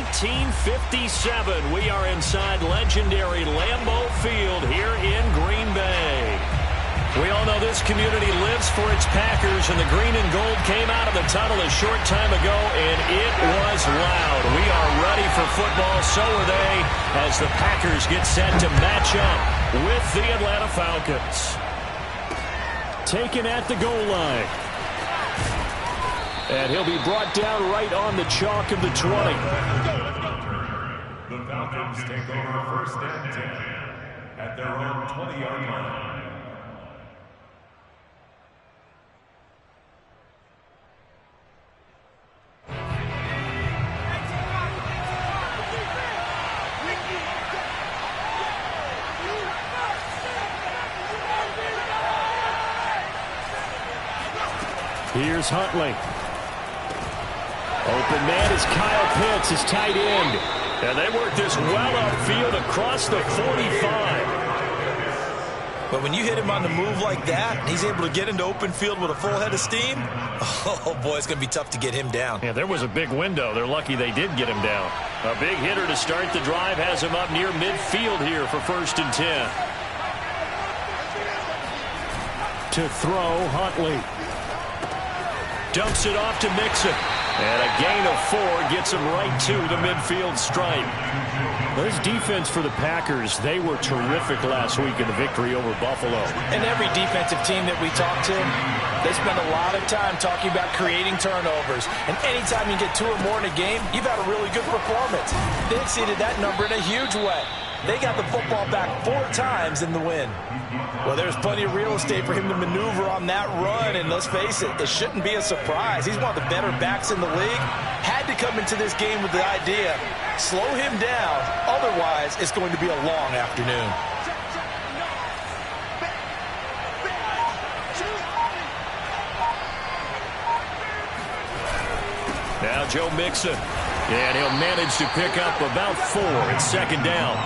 1957. We are inside legendary Lambeau Field here in Green Bay. We all know this community lives for its Packers, and the green and gold came out of the tunnel a short time ago, and it was loud. We are ready for football, so are they, as the Packers get set to match up with the Atlanta Falcons. Taken at the goal line. And he'll be brought down right on the chalk of the 20. The Falcons take over first and 10 at their own 20-yard line. Here's Huntley. Open man is Kyle Pitts, his tight end. And they work this well upfield across the 45. But when you hit him on the move like that, and he's able to get into open field with a full head of steam, oh boy, it's going to be tough to get him down. Yeah, there was a big window. They're lucky they did get him down. A big hitter to start the drive has him up near midfield here for first and 10. To throw, Huntley. Dumps it off to Mixon. And a gain of 4 gets him right to the midfield stripe. This defense for the Packers, they were terrific last week in the victory over Buffalo. And every defensive team that we talk to, they spend a lot of time talking about creating turnovers. And anytime you get 2 or more in a game, you've had a really good performance. They exceeded that number in a huge way. They got the football back 4 times in the win. Well, there's plenty of real estate for him to maneuver on that run, and let's face it, it shouldn't be a surprise. He's one of the better backs in the league. Had to come into this game with the idea, slow him down, otherwise it's going to be a long afternoon. Now Joe Mixon, and he'll manage to pick up about 4 at second down.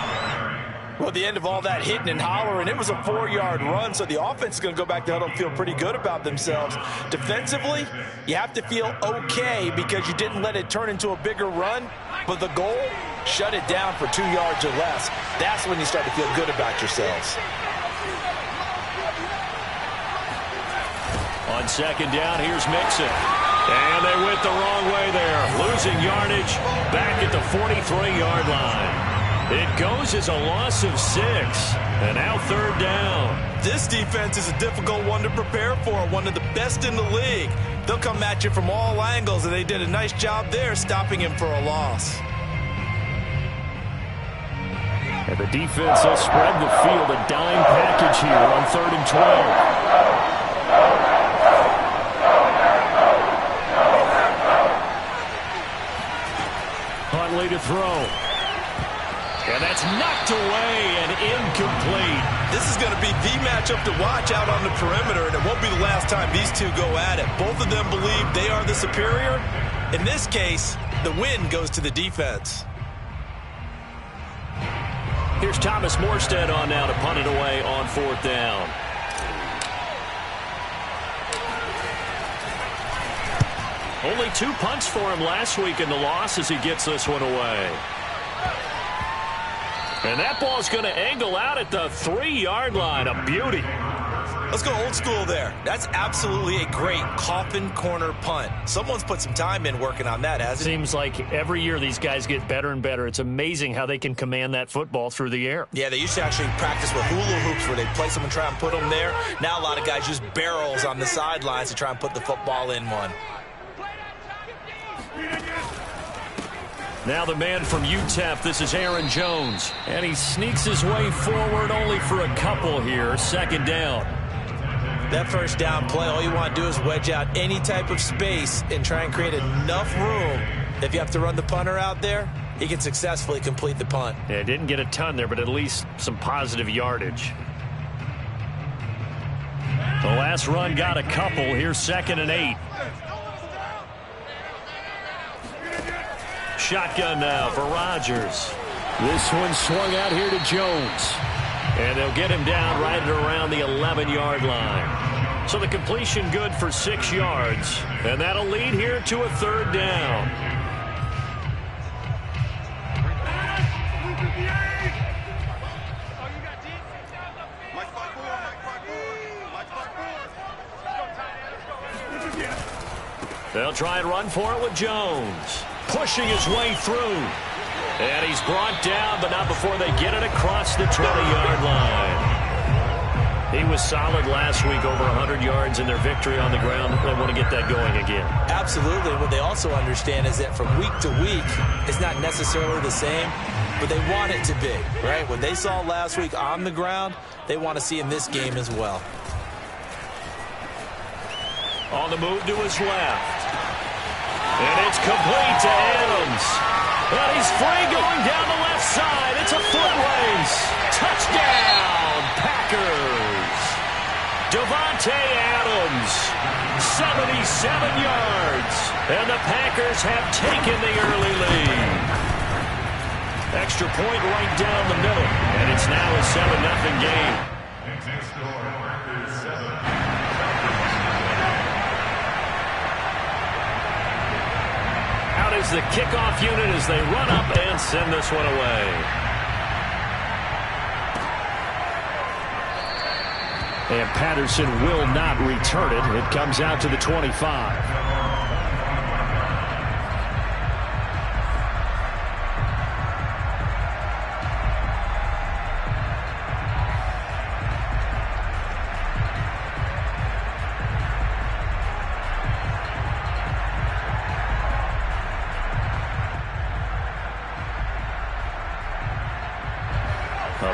Well, at the end of all that hitting and hollering, it was a 4-yard run, so the offense is going to go back to huddle and feel pretty good about themselves. Defensively, you have to feel okay because you didn't let it turn into a bigger run, but the goal, shut it down for 2 yards or less. That's when you start to feel good about yourselves. On second down, here's Mixon. And they went the wrong way there, losing yardage back at the 43-yard line. It goes as a loss of 6, and now third down. This defense is a difficult one to prepare for, one of the best in the league. They'll come at you from all angles, and they did a nice job there stopping him for a loss. And the defense will spread the field, a dime package here on 3rd and 12. Huntley to throw. And that's knocked away and incomplete. This is going to be the matchup to watch out on the perimeter, and it won't be the last time these two go at it. Both of them believe they are the superior. In this case, the win goes to the defense. Here's Thomas Morstead on now to punt it away on 4th down. Only 2 punts for him last week in the loss as he gets this one away. And that ball's going to angle out at the 3-yard line. A beauty. Let's go old school there. That's absolutely a great coffin corner punt. Someone's put some time in working on that, hasn't it? Seems like every year these guys get better and better. It's amazing how they can command that football through the air. Yeah, they used to actually practice with hula hoops where they place them and try and put them there. Now a lot of guys use barrels on the sidelines to try and put the football in one. Now the man from UTEP, this is Aaron Jones. And he sneaks his way forward only for a couple here. 2nd down. That first down play, all you want to do is wedge out any type of space and try and create enough room. If you have to run the punter out there, he can successfully complete the punt. Yeah, didn't get a ton there, but at least some positive yardage. The last run got a couple. Here's 2nd and 8. Shotgun now for Rodgers. This one swung out here to Jones. And they'll get him down right at around the 11-yard line. So the completion good for 6 yards. And that'll lead here to a 3rd down. try and run for it with Jones. Pushing his way through. And he's brought down, but not before they get it across the 20-yard line. He was solid last week, over 100 yards in their victory on the ground. They want to get that going again. Absolutely. What they also understand is that from week to week, it's not necessarily the same, but they want it to be, right? What they saw last week on the ground, they want to see in this game as well. On the move to his left. And it's complete to Adams. And he's free going down the left side. It's a foot race. Touchdown, Packers. Davante Adams, 77 yards. And the Packers have taken the early lead. Extra point right down the middle. And it's now a 7-0 game. Out is the kickoff unit as they run up and send this one away. And Patterson will not return it. It comes out to the 25.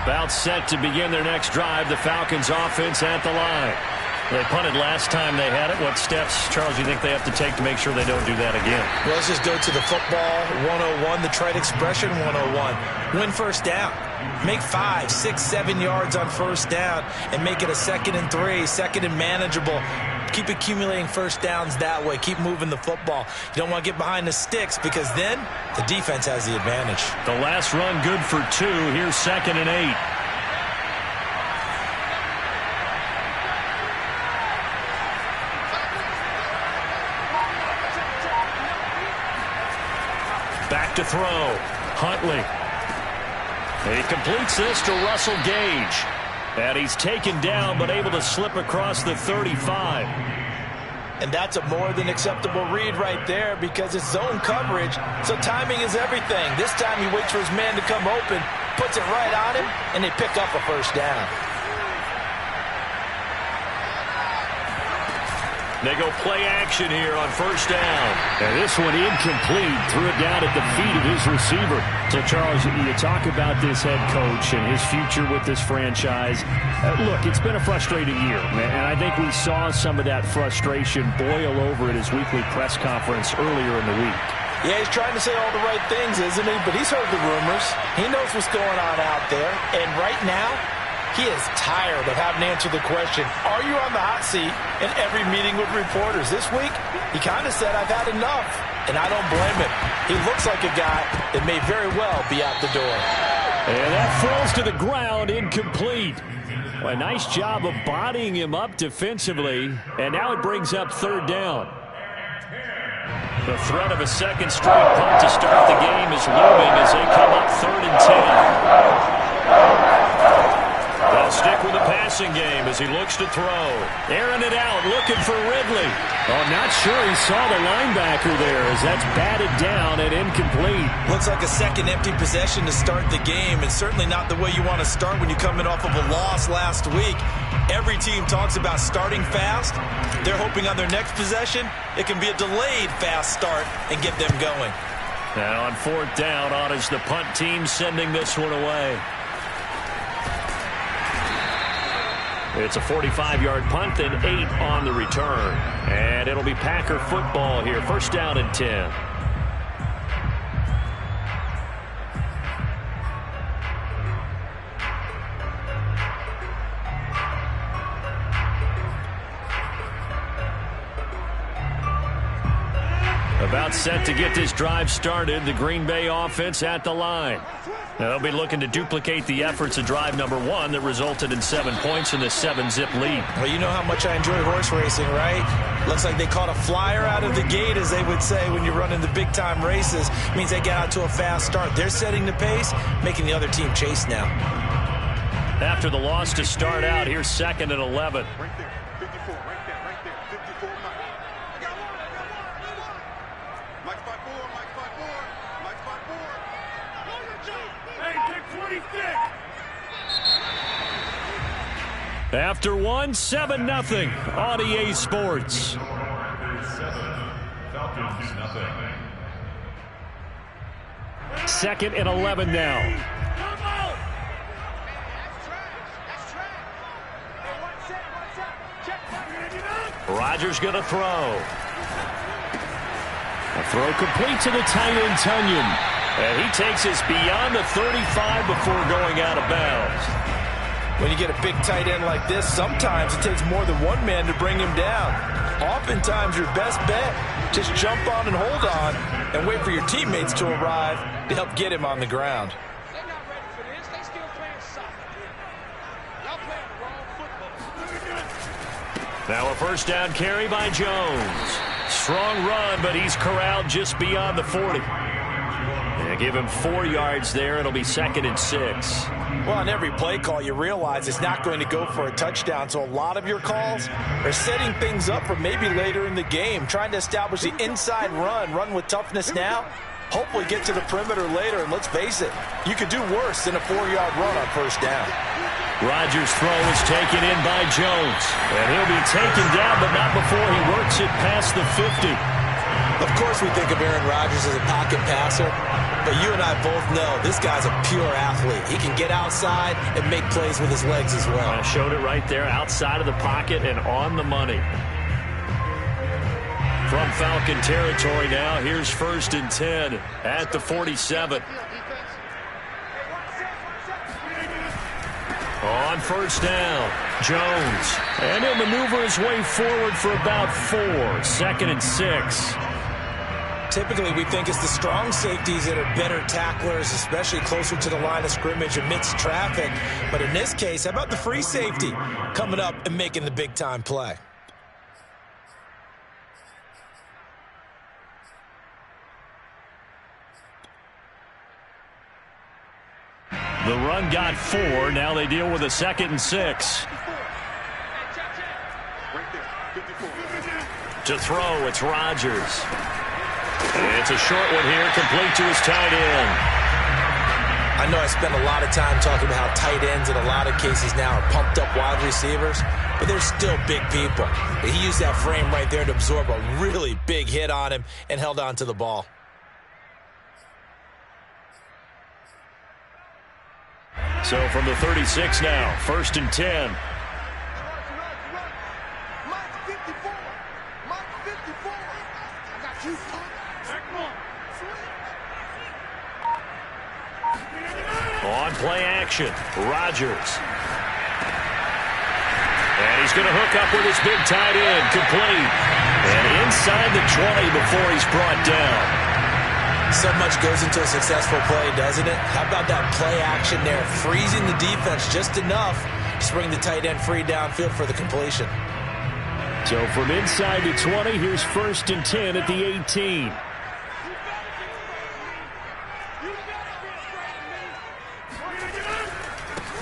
About set to begin their next drive. The Falcons offense at the line. They punted last time they had it. What steps, Charles, do you think they have to take to make sure they don't do that again? Well, let's just go to the football 101, the trade expression 101. Win first down. Make 5, 6, 7 yards on first down and make it a 2nd and 3, 2nd and manageable. Keep accumulating first downs that way. Keep moving the football. You don't want to get behind the sticks because then the defense has the advantage. The last run good for 2. Here's 2nd and 8. Back to throw. Huntley. And he completes this to Russell Gage. And he's taken down, but able to slip across the 35. And that's a more than acceptable read right there because it's zone coverage, so timing is everything. This time he waits for his man to come open, puts it right on him, and they pick up a first down. They go play action here on first down. And this one incomplete. Threw it down at the feet of his receiver. So, Charles, you talk about this head coach and his future with this franchise. Look, it's been a frustrating year, and I think we saw some of that frustration boil over at his weekly press conference earlier in the week. Yeah, he's trying to say all the right things, isn't he? But he's heard the rumors. He knows what's going on out there. And right now, he is tired of having to answer the question, are you on the hot seat in every meeting with reporters? This week, he kind of said, I've had enough. And I don't blame him. He looks like a guy that may very well be out the door. And that falls to the ground, incomplete. Well, a nice job of bodying him up defensively. And now it brings up 3rd down. The threat of a second straight punt to start the game is looming as they come up 3rd and 10. They'll stick with the passing game as he looks to throw. Airing it out, looking for Ridley. Oh, I'm not sure he saw the linebacker there as that's batted down and incomplete. Looks like a second empty possession to start the game, and certainly not the way you want to start when you're coming off of a loss last week. Every team talks about starting fast. They're hoping on their next possession, it can be a delayed fast start and get them going. Now on 4th down, on is the punt team sending this one away. It's a 45-yard punt, then 8 on the return. And it'll be Packer football here. First down and 10. About set to get this drive started. The Green Bay offense at the line. They'll be looking to duplicate the efforts of drive number 1 that resulted in 7 points in the 7-zip lead. Well, you know how much I enjoy horse racing, right? Looks like they caught a flyer out of the gate, as they would say when you're running the big-time races. It means they get out to a fast start. They're setting the pace, making the other team chase now. After the loss to start out, here's 2nd and 11. Right there, 54, right there, 54. After one, 7-0 on EA Sports. Falcons, nothing. 2nd and 11 now. Rodgers going to throw. A throw complete to the tight end, Tunyon. And he takes us beyond the 35 before going out of bounds. When you get a big tight end like this, sometimes it takes more than one man to bring him down. Oftentimes, your best bet, just jump on and hold on and wait for your teammates to arrive to help get him on the ground. They're not ready for this. They still playing soccer. Y'all playing the wrong football. Now a first down carry by Jones. Strong run, but he's corralled just beyond the 40. And give him 4 yards there. It'll be 2nd and 6. Well, on every play call, you realize it's not going to go for a touchdown, so a lot of your calls are setting things up for maybe later in the game, trying to establish the inside run with toughness now, hopefully get to the perimeter later, and let's face it, you could do worse than a 4-yard run on first down. Rodgers' throw is taken in by Jones, and he'll be taken down, but not before he works it past the 50. Of course we think of Aaron Rodgers as a pocket passer, but you and I both know this guy's a pure athlete. He can get outside and make plays with his legs as well. I showed it right there, outside of the pocket and on the money. From Falcon territory now, here's 1st and 10 at the 47. On first down, Jones. And he'll maneuver his way forward for about 4. 2nd and 6. Typically, we think it's the strong safeties that are better tacklers, especially closer to the line of scrimmage amidst traffic. But in this case, how about the free safety coming up and making the big-time play? The run got 4. Now they deal with a 2nd and 6. To throw, it's Rodgers. It's a short one here, complete to his tight end. I know I spent a lot of time talking about how tight ends in a lot of cases now are pumped up wide receivers, but they're still big people. He used that frame right there to absorb a really big hit on him and held on to the ball. So from the 36 now, 1st and 10. On play action, Rodgers. And he's going to hook up with his big tight end, complete. And inside the 20 before he's brought down. So much goes into a successful play, doesn't it? How about that play action there, freezing the defense just enough to bring the tight end free downfield for the completion. So from inside the 20, here's 1st and 10 at the 18.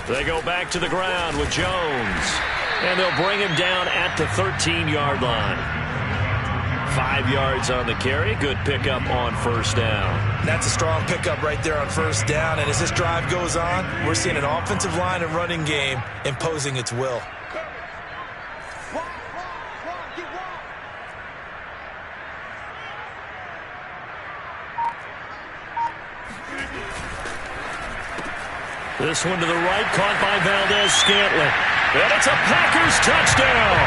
They go back to the ground with Jones. And they'll bring him down at the 13-yard line. 5 yards on the carry. Good pickup on first down. That's a strong pickup right there on first down. And as this drive goes on, we're seeing an offensive line and running game imposing its will. This one to the right, caught by Valdez-Scantling. And it's a Packers touchdown.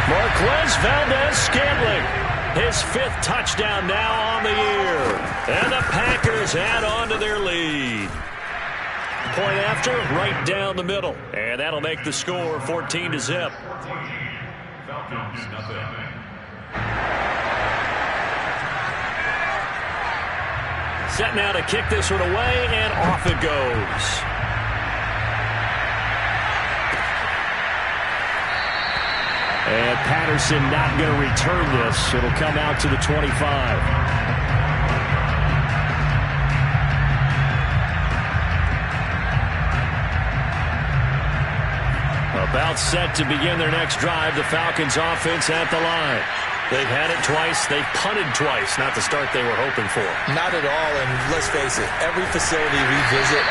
Marquez Valdez-Scantling, his 5th touchdown now on the year. And the Packers add on to their lead. Point after, right down the middle. And that'll make the score 14-0. Falcons, nothing. Set now to kick this one away, and off it goes. And Patterson not going to return this. It'll come out to the 25. About set to begin their next drive. The Falcons offense at the line. They've had it twice. They've punted twice. Not the start they were hoping for. Not at all, and let's face it, every facility we visit,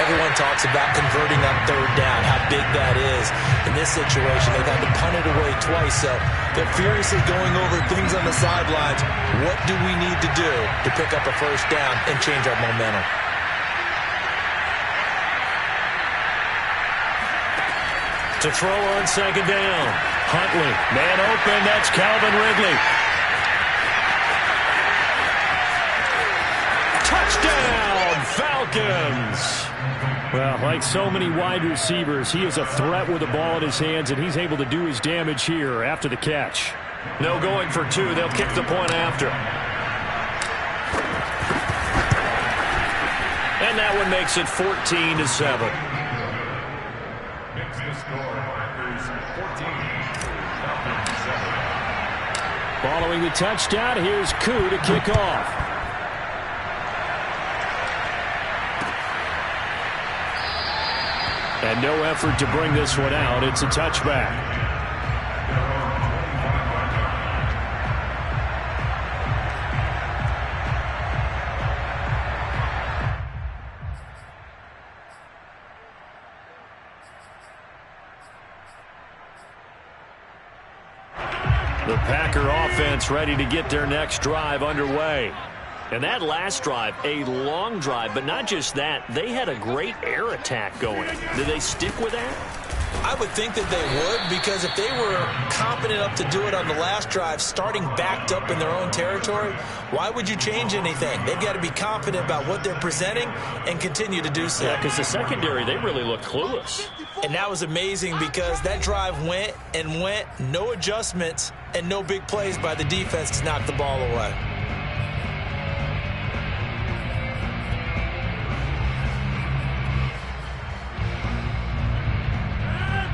everyone talks about converting on third down, how big that is. In this situation, they've had to punt it away twice, so they're furiously going over things on the sidelines. What do we need to do to pick up a first down and change our momentum? To throw on second down. Huntley, man open, that's Calvin Ridley. Touchdown, Falcons! Well, like so many wide receivers, he is a threat with the ball in his hands, and he's able to do his damage here after the catch. No going for two. They'll kick the point after. And that one makes it 14-7. Following the touchdown, here's Koo to kick off. And no effort to bring this one out. It's a touchback. The Packer offense ready to get their next drive underway. And that last drive, a long drive, but not just that. They had a great air attack going. Did they stick with that? I would think that they would, because if they were confident enough to do it on the last drive, starting backed up in their own territory, why would you change anything? They've got to be confident about what they're presenting and continue to do so. Yeah, because the secondary, they really looked clueless. And that was amazing because that drive went and went, no adjustments, and no big plays by the defense to knock the ball away.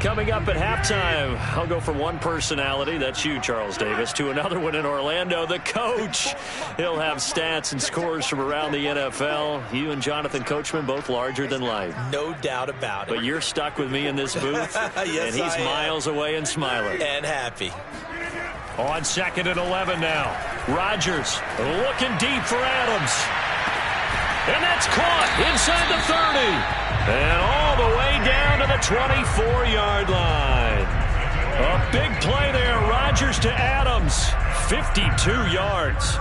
Coming up at halftime, I'll go from one personality, that's you, Charles Davis, to another one in Orlando, the coach. He'll have stats and scores from around the NFL. You and Jonathan Coachman, both larger than life. No doubt about it. But you're stuck with me in this booth, yes, and he's miles away and smiling. And happy. On 2nd and 11 now. Rodgers looking deep for Adams. And that's caught inside the 30. And all the way down to the 24-yard line. A big play there. Rodgers to Adams. 52 yards.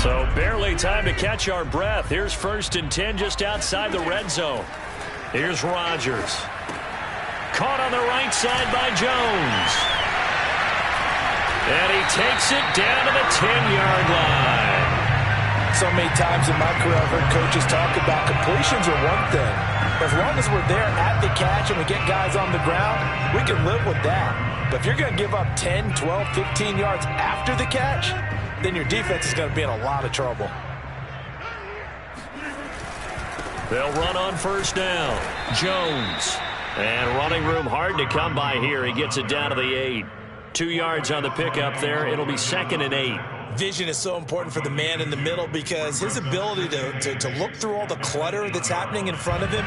So barely time to catch our breath. Here's 1st and 10 just outside the red zone. Here's Rodgers. Caught on the right side by Jones. And he takes it down to the 10-yard line. So many times in my career, I've heard coaches talk about completions are one thing. As long as we're there at the catch and we get guys on the ground, we can live with that. But if you're going to give up 10, 12, 15 yards after the catch, then your defense is going to be in a lot of trouble. They'll run on 1st down. Jones. And running room hard to come by here. He gets it down to the 8. 2 yards on the pickup there. It'll be 2nd and 8. Vision is so important for the man in the middle because his ability to look through all the clutter that's happening in front of him,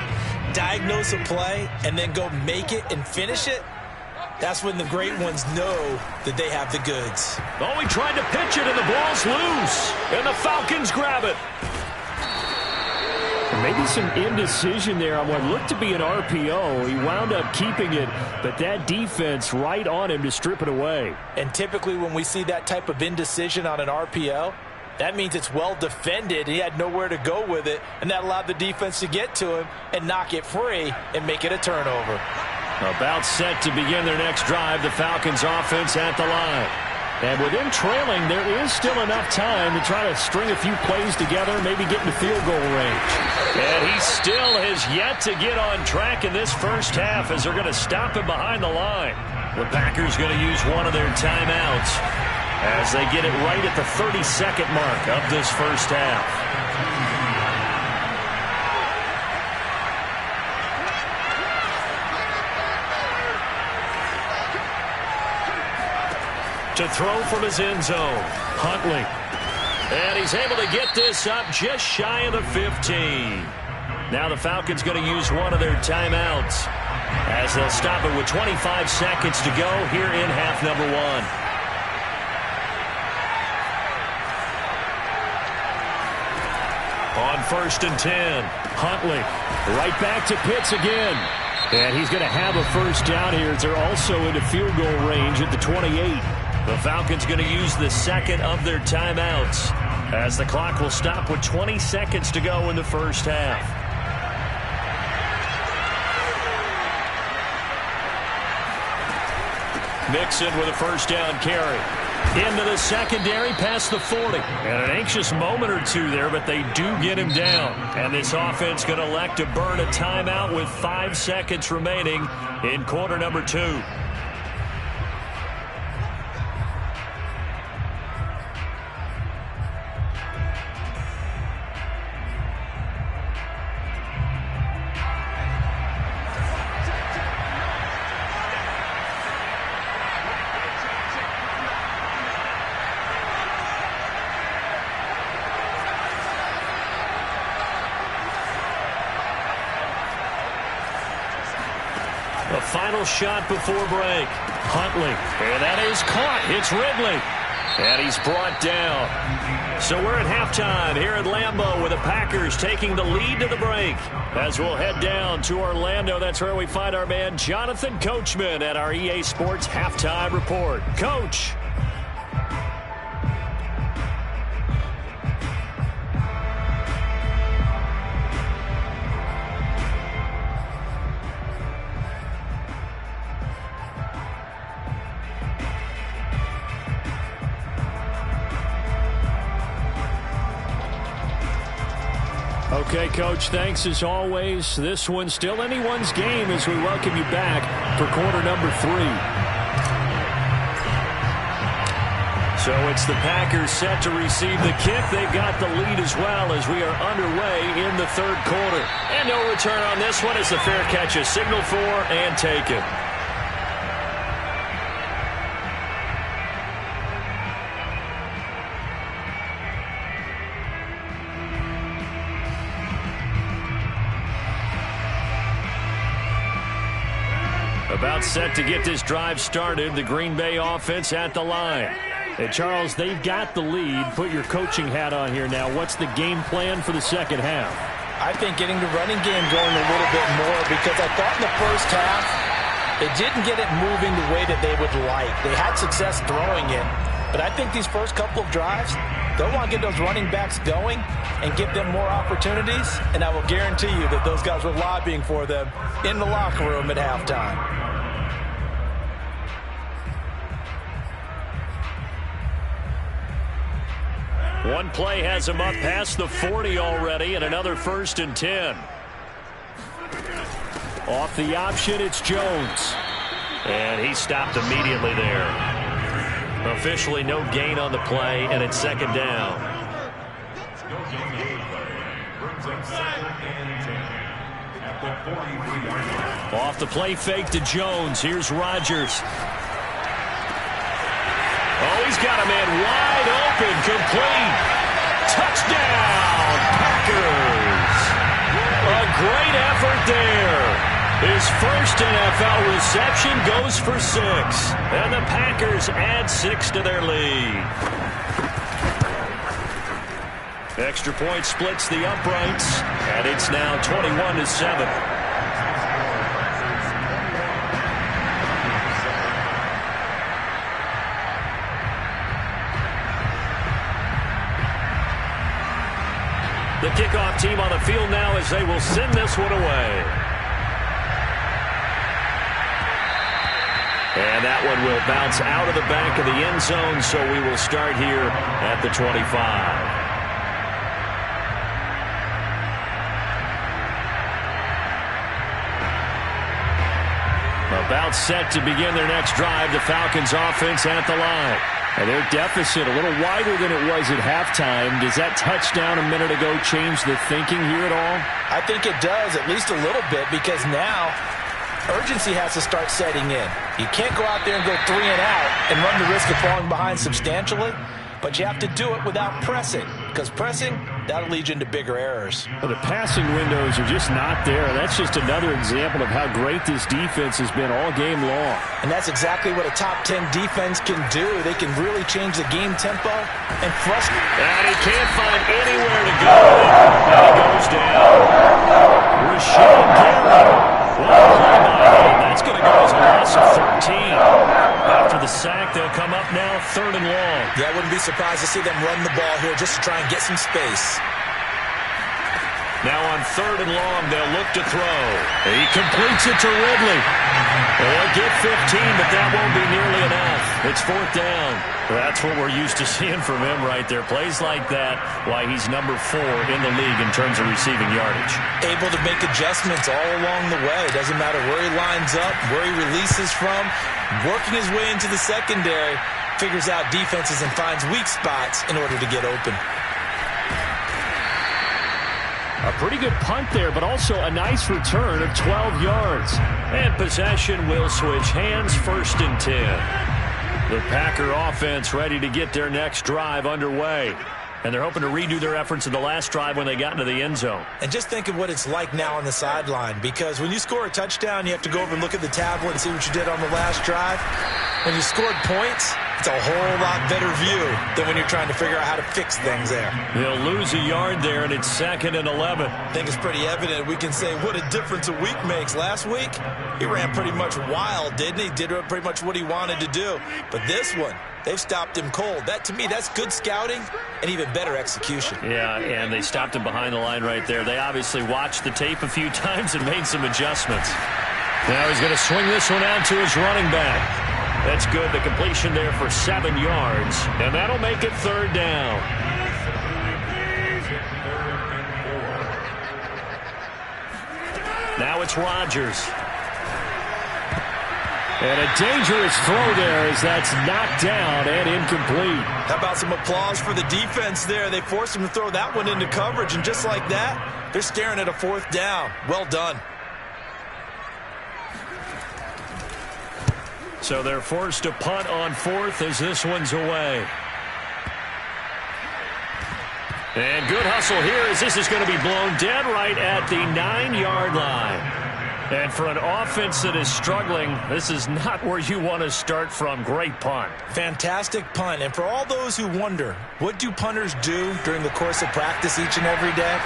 diagnose a play, and then go make it and finish it, that's when the great ones know that they have the goods. Oh, he tried to pitch it, and the ball's loose. And the Falcons grab it. Maybe some indecision there on what looked to be an RPO. He wound up keeping it, but that defense right on him to strip it away. And typically when we see that type of indecision on an RPO, that means it's well defended. He had nowhere to go with it, and that allowed the defense to get to him and knock it free and make it a turnover. About set to begin their next drive, the Falcons offense at the line. And with them trailing, there is still enough time to try to string a few plays together, maybe get into field goal range. And he still has yet to get on track in this first half as they're going to stop him behind the line. The Packers going to use one of their timeouts as they get it right at the 32nd mark of this first half. To throw from his end zone, Huntley. And he's able to get this up just shy of the 15. Now the Falcons going to use one of their timeouts. as they'll stop it with 25 seconds to go here in half number one. On 1st and 10, Huntley right back to Pitts again. And he's going to have a first down here as they're also into field goal range at the 28. The Falcons going to use the second of their timeouts as the clock will stop with 20 seconds to go in the first half. Mixon with a first down carry. Into the secondary past the 40. And an anxious moment or two there, but they do get him down. And this offense going to elect to burn a timeout with 5 seconds remaining in quarter number 2. The final shot before break. Huntley. And that is caught. It's Ridley. And he's brought down. So we're at halftime here at Lambeau with the Packers taking the lead to the break. As we'll head down to Orlando, that's where we find our man Jonathan Coachman at our EA Sports Halftime Report. Coach. Okay, Coach, thanks as always. This one's still anyone's game as we welcome you back for quarter number 3. So it's the Packers set to receive the kick. They've got the lead as well as we are underway in the third quarter. And no return on this one as the fair catch is signaled for and taken. About set to get this drive started. The Green Bay offense at the line. And Charles, they've got the lead. Put your coaching hat on here now. What's the game plan for the second half? I think getting the running game going a little bit more, because I thought in the first half they didn't get it moving the way that they would like. They had success throwing it, but I think these first couple of drives, they'll want to get those running backs going and give them more opportunities, and I will guarantee you that those guys were lobbying for them in the locker room at halftime. One play has him up past the 40 already, and another 1st and 10. Off the option, it's Jones. And he stopped immediately there. Officially no gain on the play, and it's second down. Off the play fake to Jones. Here's Rodgers. Oh, he's got a man wide open, complete. Touchdown, Packers. A great effort there. His first NFL reception goes for 6. And the Packers add 6 to their lead. Extra point splits the uprights, and it's now 21-7. The kickoff team on the field now as they will send this one away. And that one will bounce out of the back of the end zone, so we will start here at the 25. About set to begin their next drive, the Falcons offense at the line. And their deficit a little wider than it was at halftime. Does that touchdown a minute ago change the thinking here at all? I think it does, at least a little bit, because now urgency has to start setting in. You can't go out there and go 3 and out and run the risk of falling behind substantially, but you have to do it without pressing, because pressing that'll lead you into bigger errors. Well, the passing windows are just not there. That's just another example of how great this defense has been all game long. And that's exactly what a top 10 defense can do. They can really change the game tempo and frustrate. And he can't find anywhere to go. And he goes down. Rashan Gary. That's going to go as a loss of 13. After the sack, they'll come up now 3rd and long. Yeah, I wouldn't be surprised to see them run the ball here just to try and get some space. Now on 3rd and long, they'll look to throw. He completes it to Ridley. They'll get 15, but that won't be nearly enough. It's 4th down. That's what we're used to seeing from him right there. Plays like that, why he's number 4 in the league in terms of receiving yardage. Able to make adjustments all along the way. Doesn't matter where he lines up, where he releases from. Working his way into the secondary, figures out defenses and finds weak spots in order to get open. A pretty good punt there, but also a nice return of 12 yards. And possession will switch hands, 1st and 10. The Packer offense ready to get their next drive underway. And they're hoping to redo their efforts in the last drive when they got into the end zone. And just think of what it's like now on the sideline, because when you score a touchdown, you have to go over and look at the tablet and see what you did on the last drive. When you scored points, it's a whole lot better view than when you're trying to figure out how to fix things there. They'll lose a yard there, and it's 2nd and 11. I think it's pretty evident. We can say what a difference a week makes. Last week, he ran pretty much wild, didn't he? Did pretty much what he wanted to do. But this one, they've stopped him cold. That, to me, that's good scouting and even better execution. Yeah, and they stopped him behind the line right there. They obviously watched the tape a few times and made some adjustments. Now he's going to swing this one out to his running back. That's good. The completion there for 7 yards. And that'll make it 3rd down. Now it's Rodgers. And a dangerous throw there as that's knocked down and incomplete. How about some applause for the defense there? They forced him to throw that one into coverage, and just like that, they're staring at a 4th down. Well done. So they're forced to punt on 4th as this one's away. And good hustle here as this is going to be blown dead right at the 9-yard line. And for an offense that is struggling, this is not where you want to start from. Great punt. Fantastic punt. And for all those who wonder, what do punters do during the course of practice each and every day?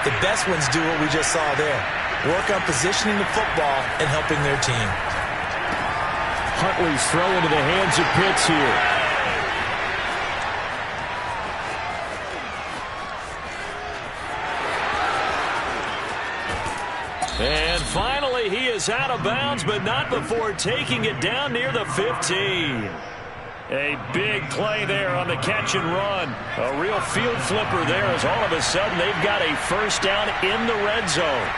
The best ones do what we just saw there. Work on positioning the football and helping their team. Huntley's throw into the hands of Pitts here. And finally, he is out of bounds, but not before taking it down near the 15. A big play there on the catch and run. A real field flipper there as all of a sudden they've got a 1st down in the red zone.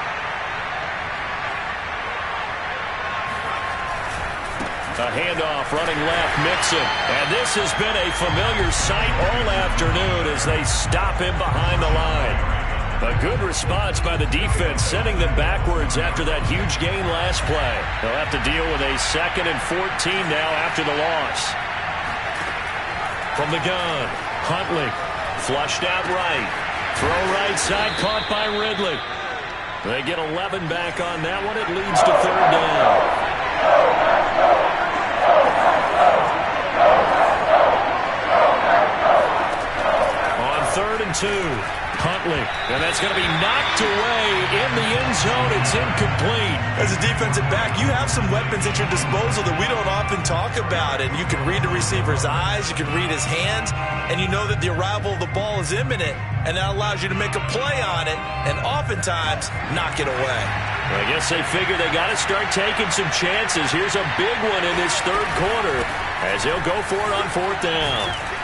A handoff running left, Mixon. And this has been a familiar sight all afternoon as they stop him behind the line. A good response by the defense, sending them backwards after that huge gain last play. They'll have to deal with a 2nd and 14 now after the loss. From the gun, Huntley flushed out right. Throw right side, caught by Ridley. They get 11 back on that one. It leads to 3rd down. On 3rd and 2. Huntley, and that's going to be knocked away in the end zone. It's incomplete. As a defensive back, you have some weapons at your disposal that we don't often talk about. And you can read the receiver's eyes, you can read his hands, and you know that the arrival of the ball is imminent, and that allows you to make a play on it and oftentimes knock it away. I guess they figure they got to start taking some chances. Here's a big one in this 3rd quarter as they'll go for it on 4th down.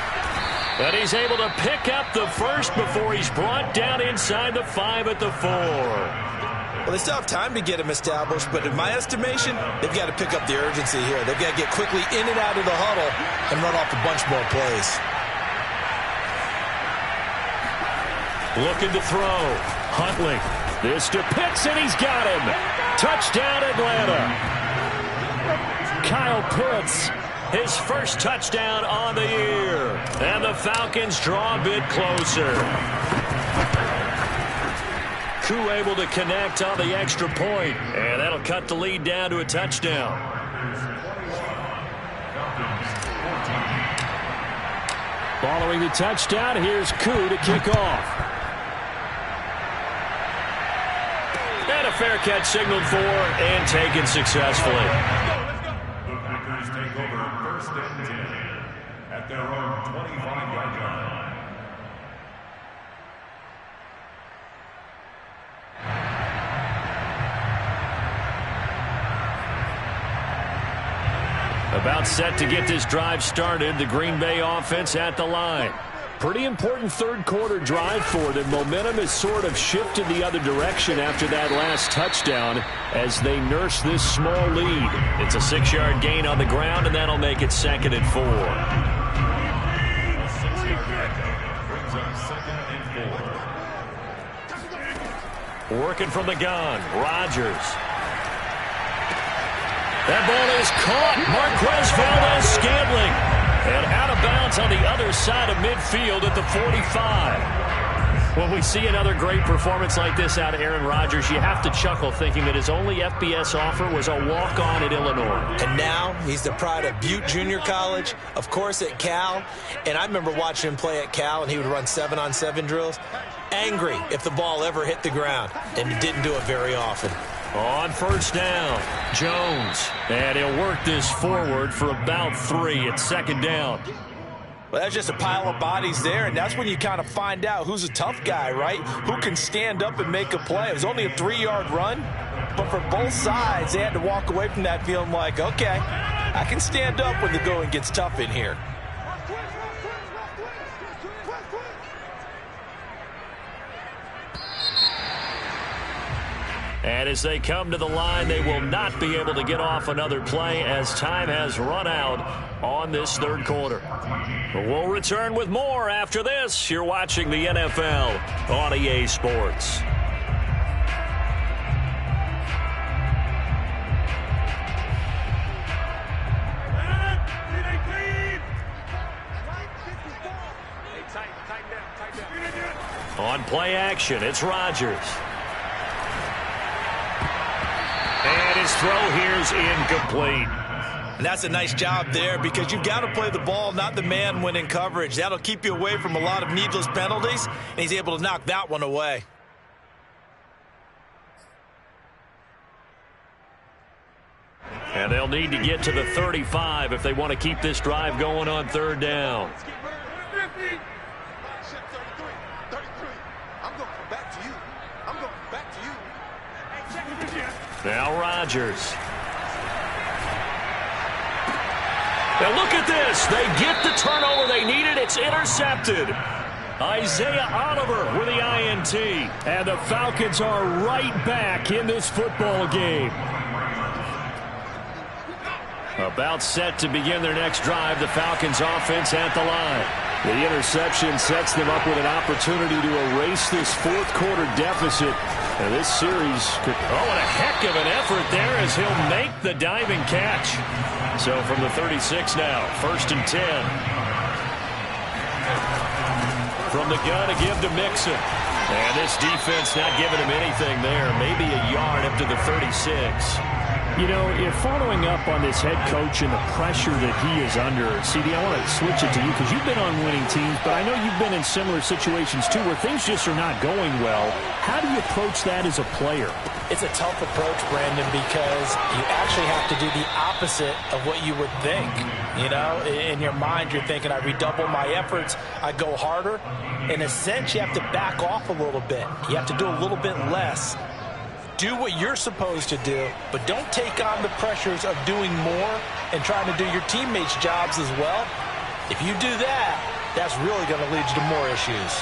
And he's able to pick up the 1st before he's brought down inside the 5 at the 4. Well, they still have time to get him established, but in my estimation, they've got to pick up the urgency here. They've got to get quickly in and out of the huddle and run off a bunch more plays. Looking to throw. Huntley. This to Pitts, and he's got him. Touchdown, Atlanta. Kyle Pitts. His 1st touchdown on the year. And the Falcons draw a bit closer. Koo able to connect on the extra point, and that'll cut the lead down to a touchdown. Following the touchdown, here's Koo to kick off. And a fair catch signaled for and taken successfully. The Packers take over first and 10 at their own 25-yard line. About set to get this drive started, the Green Bay offense at the line. Pretty important third quarter drive for them. Momentum has sort of shifted the other direction after that last touchdown as they nurse this small lead. It's a 6-yard gain on the ground, and that'll make it 2nd and 4. A 6-yard pickup brings up 2nd and 4. Working from the gun, Rodgers. That ball is caught. Marquez Valdes-Scantling. And out of bounds on the other side of midfield at the 45. When we see another great performance like this out of Aaron Rodgers, you have to chuckle thinking that his only FBS offer was a walk-on at Illinois. And now he's the pride of Butte Junior College, of course at Cal. And I remember watching him play at Cal, and he would run 7-on-7 drills. Angry if the ball ever hit the ground, and he didn't do it very often. On first down, Jones. And he'll work this forward for about 3 at 2nd down. Well, that's just a pile of bodies there, and that's when you kind of find out who's a tough guy, right? Who can stand up and make a play. It was only a 3-yard run, but for both sides, they had to walk away from that feeling like, okay, I can stand up when the going gets tough in here. And as they come to the line, they will not be able to get off another play as time has run out on this third quarter. We'll return with more after this. You're watching the NFL on EA Sports. On play action, it's Rodgers. And his throw here is incomplete. And that's a nice job there because you've got to play the ball, not the man when in coverage. That'll keep you away from a lot of needless penalties, and he's able to knock that one away. And they'll need to get to the 35 if they want to keep this drive going on 3rd down. Now Rodgers. Now look at this. They get the turnover they needed. It's intercepted. Isaiah Oliver with the INT. And the Falcons are right back in this football game. About set to begin their next drive, the Falcons offense at the line. The interception sets them up with an opportunity to erase this fourth quarter deficit. And this series could, and a heck of an effort there as he'll make the diving catch. So from the 36 now, 1st and 10. From the gun to give to Mixon. And this defense not giving him anything there. Maybe a yard up to the 36. You know, if following up on this head coach and the pressure that he is under, CD, I want to switch it to you because you've been on winning teams, but I know you've been in similar situations too where things just are not going well. How do you approach that as a player? It's a tough approach, Brandon, because you actually have to do the opposite of what you would think. You know, in your mind, you're thinking, I redouble my efforts, I go harder. In a sense, you have to back off a little bit. You have to do a little bit less. Do what you're supposed to do, but don't take on the pressures of doing more and trying to do your teammates' jobs as well. If you do that, that's really going to lead you to more issues.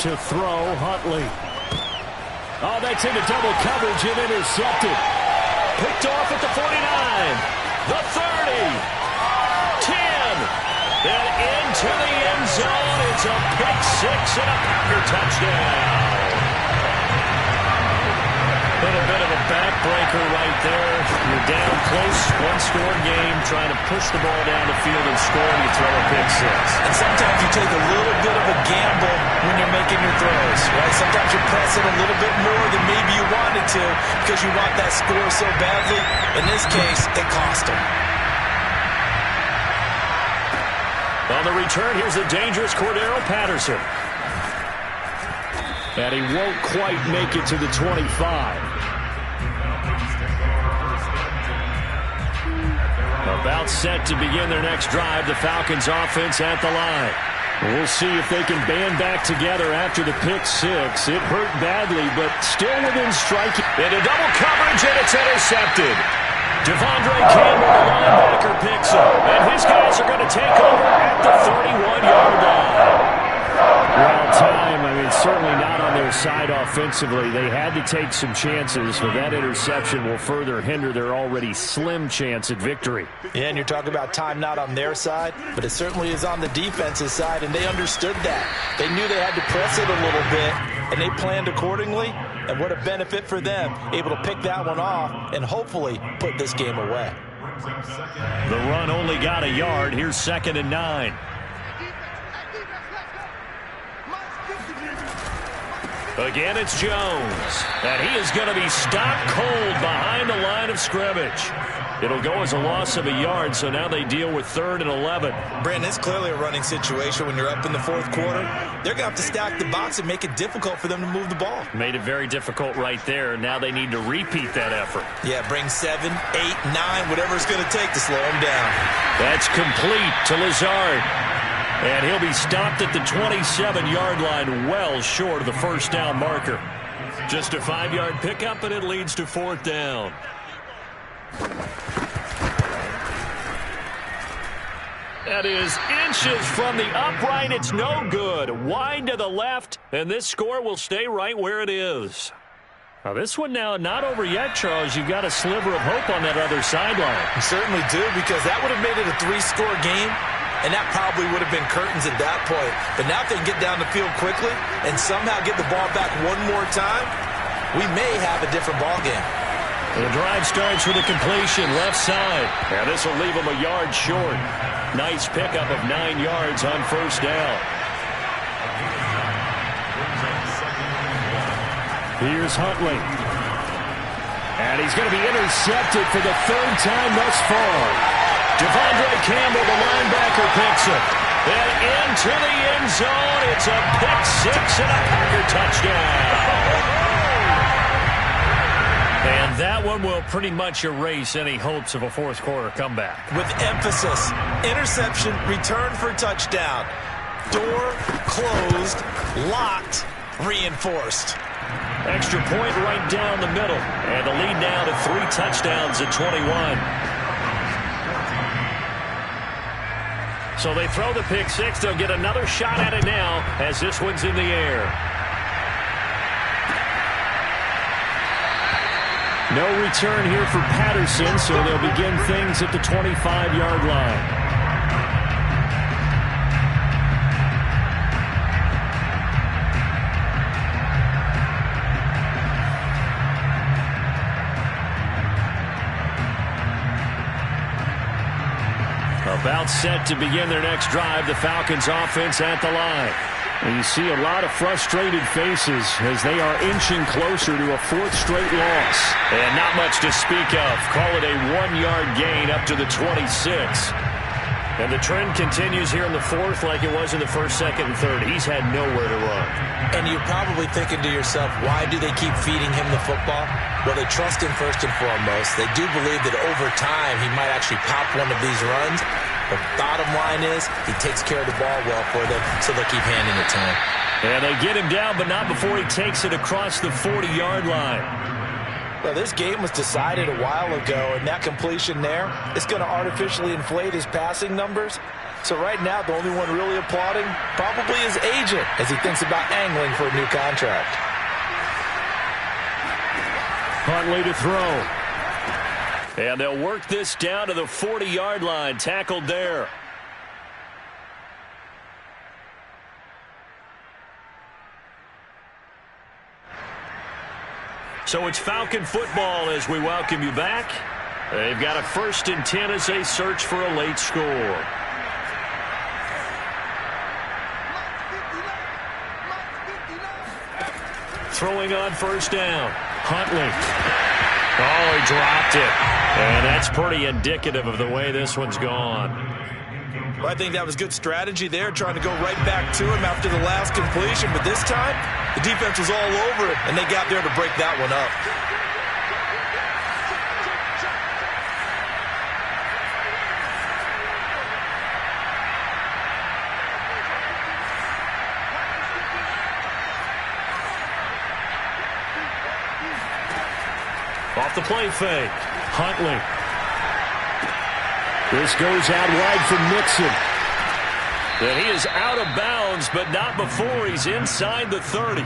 To throw, Huntley. Oh, that's into double coverage and intercepted. Picked off at the 49, the 30, 10. And into the end zone. It's a pick six and a Packer touchdown. Little bit of a backbreaker right there. You're down close, one-score game, trying to push the ball down the field and score, and you throw a pick six. And sometimes you take a little bit of a gamble when you're making your throws, right? Sometimes you're pressing a little bit more than maybe you wanted to because you want that score so badly. In this case, it cost him. On the return, here's the dangerous Cordero Patterson. And he won't quite make it to the 25. About set to begin their next drive, the Falcons offense at the line. We'll see if they can band back together after the pick six. It hurt badly, but still within striking. Into double coverage, and it's intercepted. Devondre Campbell, the linebacker, picks up. And his guys are going to take over at the 31-yard line. Well, time, certainly not on their side offensively. They had to take some chances, but that interception will further hinder their already slim chance at victory. Yeah, and you're talking about time not on their side, but it certainly is on the defense's side, and they understood that. They knew they had to press it a little bit, and they planned accordingly, and what a benefit for them, able to pick that one off and hopefully put this game away. The run only got a yard. Here's 2nd and 9. Again, it's Jones. And he is going to be stopped cold behind the line of scrimmage. It'll go as a loss of a yard, so now they deal with 3rd and 11. Brandon, it's clearly a running situation when you're up in the 4th quarter. They're going to have to stack the box and make it difficult for them to move the ball. Made it very difficult right there. Now they need to repeat that effort. Yeah, bring 7, 8, 9, whatever it's going to take to slow them down. That's complete to Lazard. And he'll be stopped at the 27-yard line, well short of the first down marker. Just a 5-yard pickup, and it leads to 4th down. That is inches from the upright. It's no good. Wide to the left, and this score will stay right where it is. Now, this one now not over yet, Charles. You've got a sliver of hope on that other sideline. You certainly do, because that would have made it a 3-score game. And that probably would have been curtains at that point. But now if they can get down the field quickly and somehow get the ball back one more time, we may have a different ball game. The drive starts with a completion left side. And this will leave them a yard short. Nice pickup of 9 yards on first down. Here's Huntley. And he's going to be intercepted for the 3rd time thus far. Devondre Campbell, the linebacker, picks it. And into the end zone. It's a pick six and a Packer touchdown. And that one will pretty much erase any hopes of a 4th quarter comeback. With emphasis, interception, return for touchdown. Door closed, locked, reinforced. Extra point right down the middle. And the lead now to 3 touchdowns at 21. So they throw the pick six. They'll get another shot at it now as this one's in the air. No return here for Patterson, so they'll begin things at the 25-yard line. About set to begin their next drive, the Falcons offense at the line. And you see a lot of frustrated faces as they are inching closer to a 4th straight loss. And not much to speak of. Call it a 1-yard gain up to the 26. And the trend continues here in the 4th like it was in the 1st, 2nd, and 3rd. He's had nowhere to run. And you're probably thinking to yourself, why do they keep feeding him the football? Well, they trust him first and foremost. They do believe that over time he might actually pop one of these runs. But bottom line is he takes care of the ball well for them, so they'll keep handing it to him. And they get him down, but not before he takes it across the 40-yard line. Well, this game was decided a while ago, and that completion there is going to artificially inflate his passing numbers. So right now, the only one really applauding probably his agent as he thinks about angling for a new contract. Huntley to throw. And they'll work this down to the 40-yard line, tackled there. So it's Falcon football as we welcome you back. They've got a 1st and 10 as they search for a late score. Throwing on 1st down. Huntley. Oh, he dropped it. And that's pretty indicative of the way this one's gone. Well, I think that was good strategy there, trying to go right back to him after the last completion. But this time, the defense was all over it, and they got there to break that one up. Off the play fake. Huntley. This goes out wide for Mixon. And he is out of bounds, but not before he's inside the 30.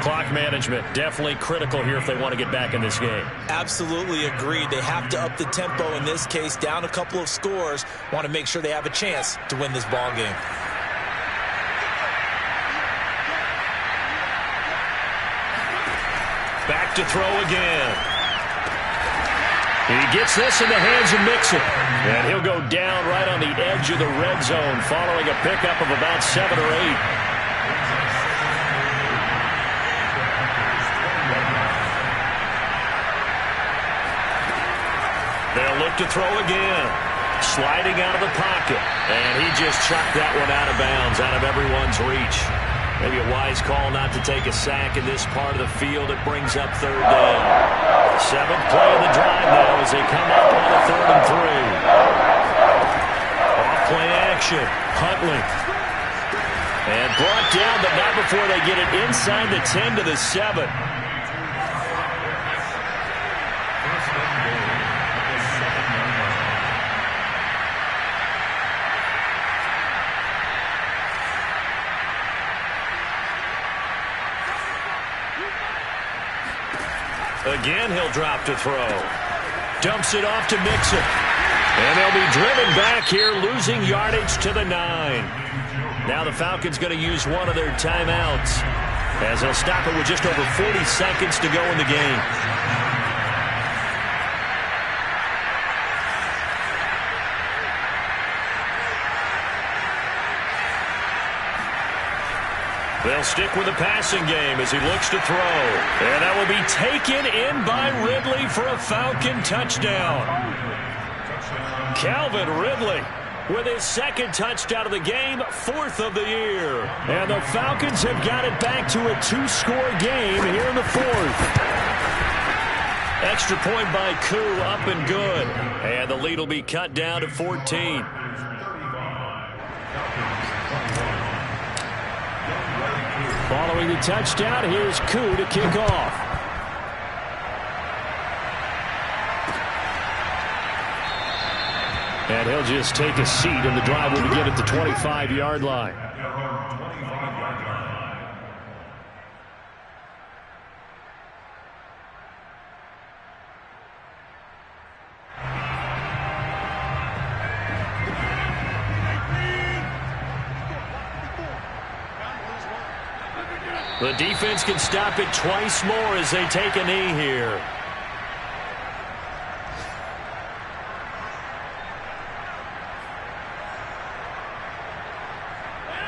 Clock management definitely critical here if they want to get back in this game. Absolutely agreed. They have to up the tempo in this case, down a couple of scores. Want to make sure they have a chance to win this ball game. Back to throw again. He gets this in the hands of Mixon. And he'll go down right on the edge of the red zone following a pickup of about 7 or 8. They'll look to throw again. Sliding out of the pocket. And he just chucked that one out of bounds, out of everyone's reach. Maybe a wise call not to take a sack in this part of the field. It brings up 3rd down. 7th play of the drive now as they come up on a 3rd and 3. Off play action. Huntley. And brought down, but not before they get it inside the 10 to the 7. Again, he'll drop to throw. Dumps it off to Mixon. And they'll be driven back here, losing yardage to the 9. Now the Falcons going to use one of their timeouts as they'll stop it with just over 40 seconds to go in the game. They'll stick with the passing game as he looks to throw. And that will be taken in by Ridley for a Falcon touchdown. Calvin Ridley with his 2nd touchdown of the game, 4th of the year. And the Falcons have got it back to a 2-score game here in the 4th. Extra point by Koo, up and good. And the lead will be cut down to 14. Following the touchdown, here's Koo to kick off. And he'll just take a seat, and the drive will begin at the 25-yard line. The defense can stop it twice more as they take a knee here.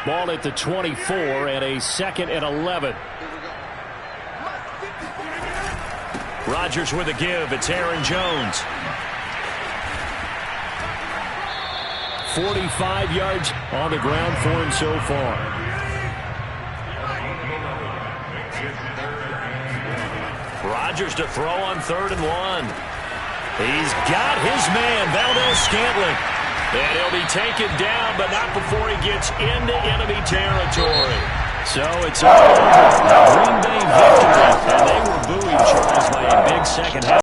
Ball at the 24 and a 2nd and 11. Rodgers with a give. It's Aaron Jones. 45 yards on the ground for him so far. Rodgers to throw on 3rd and 1. He's got his man, Valdes-Scantling. And he'll be taken down, but not before he gets into enemy territory. So it's over. Green Bay victory, and they were buoyed, Charles, by a big second half.